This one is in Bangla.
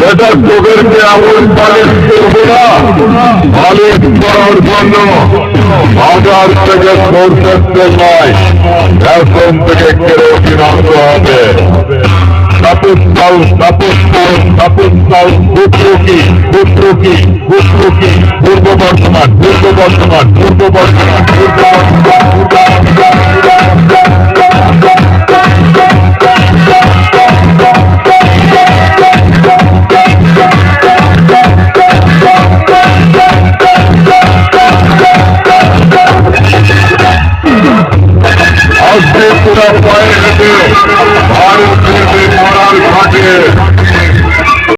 এটা তোদেরকে এমন পালিশ করবো না, পালিশ করার জন্য বাজার থেকে সরষের তেল নয়, এখন থেকে কেরোসিন আনতে হবে। পূর্ব বর্ধমান আজকে পুরা পায়ে হেঁটে ভারত ফিরবে করার ঘাটে।